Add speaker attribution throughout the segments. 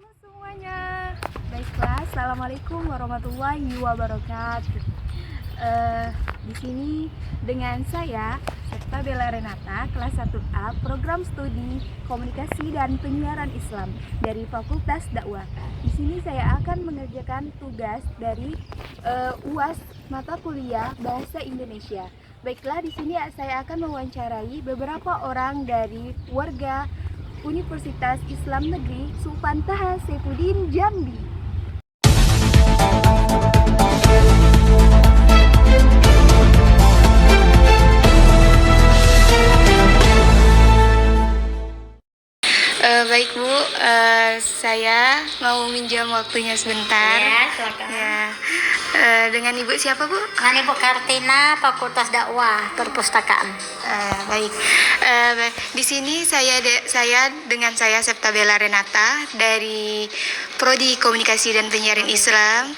Speaker 1: Halo semuanya, baiklah, assalamualaikum warahmatullahi wabarakatuh. Di sini dengan saya Septa Bella Renata, kelas 1A, program studi komunikasi dan penyiaran Islam dari Fakultas Dakwah. Di sini saya akan mengerjakan tugas dari UAS mata kuliah Bahasa Indonesia. Baiklah, di sini saya akan mewawancarai beberapa orang dari warga Universitas Islam Negeri Supantaha Saifuddin Jambi. Baik Bu, saya mau minjam waktunya sebentar.
Speaker 2: Ya, silakan.
Speaker 1: Ya. Dengan Ibu siapa Bu?
Speaker 2: Dengan Ibu Kartina, Fakultas Dakwah Perpustakaan.
Speaker 1: Baik. Di sini saya dengan saya Septa Bella Renata dari Prodi Komunikasi dan Penyiaran Islam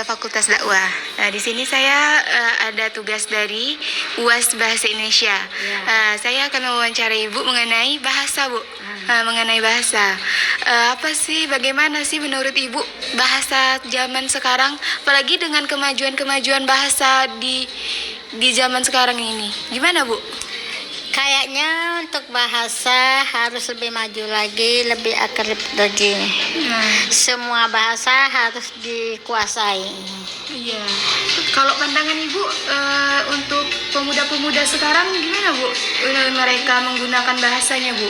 Speaker 1: Fakultas Dakwah. Di sini saya ada tugas dari UAS Bahasa Indonesia. Saya akan mewawancarai Ibu mengenai bahasa, Bu. Mengenai bahasa. Apa sih, bagaimana sih menurut Ibu bahasa zaman sekarang, apalagi dengan kemajuan bahasa di zaman sekarang ini? Gimana, Bu?
Speaker 2: Kayaknya untuk bahasa harus lebih maju lagi, lebih akrab lagi. Semua bahasa harus dikuasai.
Speaker 1: Iya. Kalau pandangan Ibu untuk pemuda-pemuda sekarang gimana, Bu? Mereka menggunakan bahasanya, Bu?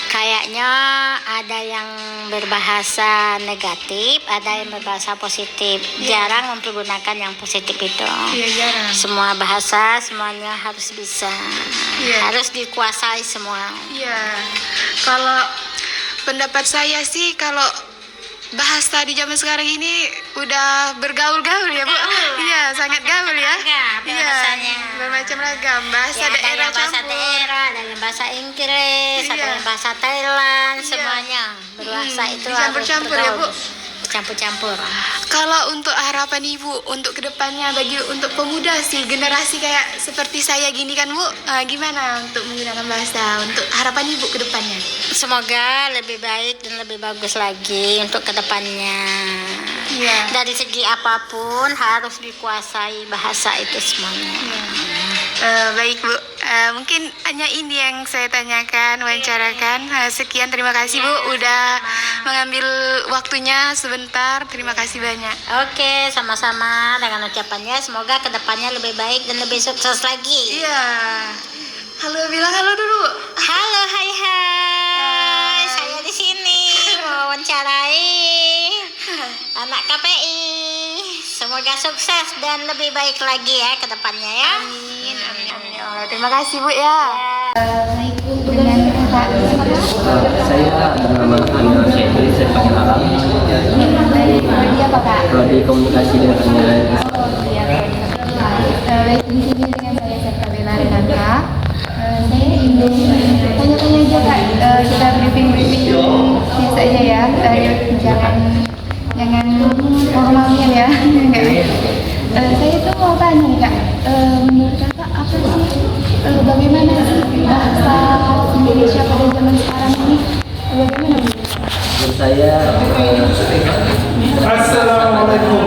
Speaker 2: Kayaknya ada yang berbahasa negatif, ada yang berbahasa positif. Jarang mempergunakan yang positif itu.
Speaker 1: Iya, jarang.
Speaker 2: Semua bahasa semuanya harus bisa.
Speaker 1: Iya.
Speaker 2: Harus dikuasai semua.
Speaker 1: Iya. Kalau pendapat saya sih, kalau bahasa di zaman sekarang ini udah bergaul-gaul ya, Bu. Iya, sangat gaul ya. Iya,
Speaker 2: bahasanya.
Speaker 1: bermacam ragam. Bahasa
Speaker 2: Ya, ada
Speaker 1: daerah
Speaker 2: yang bahasa
Speaker 1: campur.
Speaker 2: daerah, ada yang bahasa Inggris, ada
Speaker 1: Iya.
Speaker 2: yang bahasa Thailand,
Speaker 1: Iya.
Speaker 2: semuanya berbahasa itu
Speaker 1: dicampur-campur
Speaker 2: harus
Speaker 1: ya, Bu.
Speaker 2: bergaul. Campur-campur.
Speaker 1: Kalau untuk harapan Ibu untuk kedepannya untuk pemuda sih, generasi kayak seperti saya gini kan, Bu, gimana untuk menggunakan bahasa, untuk harapan Ibu kedepannya?
Speaker 2: Semoga lebih baik dan lebih bagus lagi untuk kedepannya.
Speaker 1: Iya.
Speaker 2: Dari segi apapun harus dikuasai bahasa itu semuanya.
Speaker 1: Baik Bu, mungkin hanya ini yang saya tanyakan, wawancarakan. Sekian, terima kasih Bu udah mengambil waktunya sebentar. Terima kasih banyak.
Speaker 2: Oke, sama-sama dengan ucapannya. Semoga kedepannya lebih baik dan lebih sukses lagi.
Speaker 1: Iya. Halo, bilang halo dulu.
Speaker 2: Halo, hai. Saya di sini mau wawancarai anak KPI. Semoga sukses dan lebih baik lagi ya ke depannya ya.
Speaker 1: Amin, amin, amin. Ya Allah, terima kasih Bu ya. Baik Bu, dengan Kak
Speaker 3: Saya bernama Amir Syekh, saya panggil Alam.
Speaker 1: dari Prodi apa Kak?
Speaker 3: Prodi Komunikasi dan Penyiaran Islam.
Speaker 1: Oh iya. Baik, di sini dengan saya Septa Bella Renata. Saya ingin tanya-tanya aja Kak. Kita briefing biasa aja ya. Jangan formalnya ya. Saya tuh mau tanya nih Kak. Menurut Kakak apa sih, bagaimana sih bahasa Indonesia pada zaman sekarang ini? Bagaimana Bu?
Speaker 3: Menurut saya,
Speaker 4: Assalamualaikum.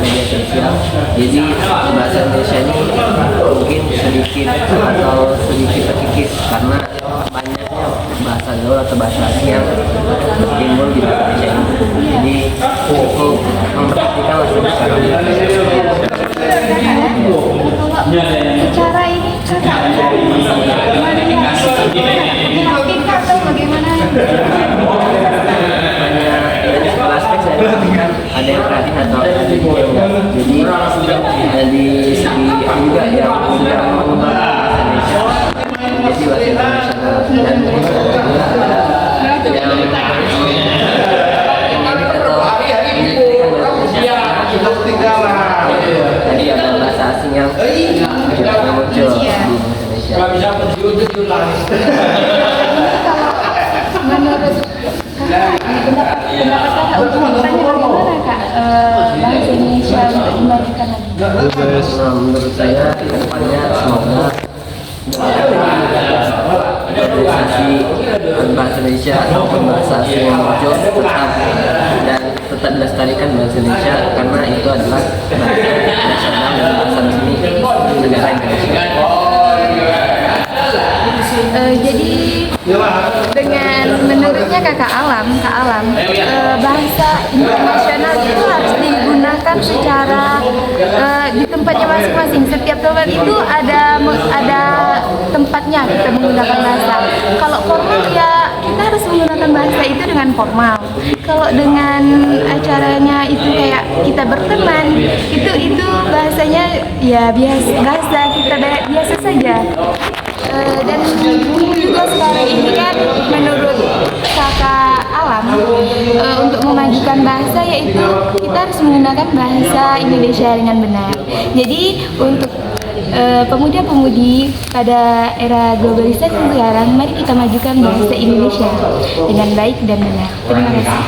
Speaker 3: media sosial. Jadi bahasa Indonesia ini mungkin sedikit terkikis karena banyaknya bahasa gaul atau bahasa asing yang timbul di bahasa Indonesia ini. Jadi cukup memperhatikan lah sekarang.
Speaker 1: Secara ini Kakak bagaimana atau bagaimana?
Speaker 3: Banyak aspek saya perhatikan, ada yang perhatian atau ada yang enggak. Jadi dari segi juga yang sudah mengubah bahasa Indonesia jadi bahasa internasional dan tadi ada bahasa asing yang muncul di Indonesia.
Speaker 1: Menurut Kakak, pendapat Kakak untuk kedepannya bagaimana Kak, bahasa Indonesia untuk dimajukan lagi?
Speaker 3: Menurut saya kedepannya semoga variasi bahasa Indonesia maupun bahasa asing yang muncul tetap dilestarikan bahasa Indonesia karena itu adalah bahasa nasional dan bahasa resmi negara Indonesia.
Speaker 1: Jadi dengan menurutnya Kak Alam, bahasa internasional itu harus digunakan secara di tempatnya masing-masing. Setiap tempat itu ada tempatnya kita menggunakan bahasa. Kalau formal ya kita harus menggunakan bahasa itu dengan formal. Kalau dengan acaranya itu kayak kita berteman, itu bahasanya ya biasa kita biasa saja. Dan juga sekarang ini kan menurut Kakak Alam untuk memajukan bahasa yaitu kita harus menggunakan bahasa Indonesia dengan benar. Jadi untuk pemuda-pemudi pada era globalisasi sekarang, mari kita majukan bahasa Indonesia dengan baik dan benar. Terima kasih.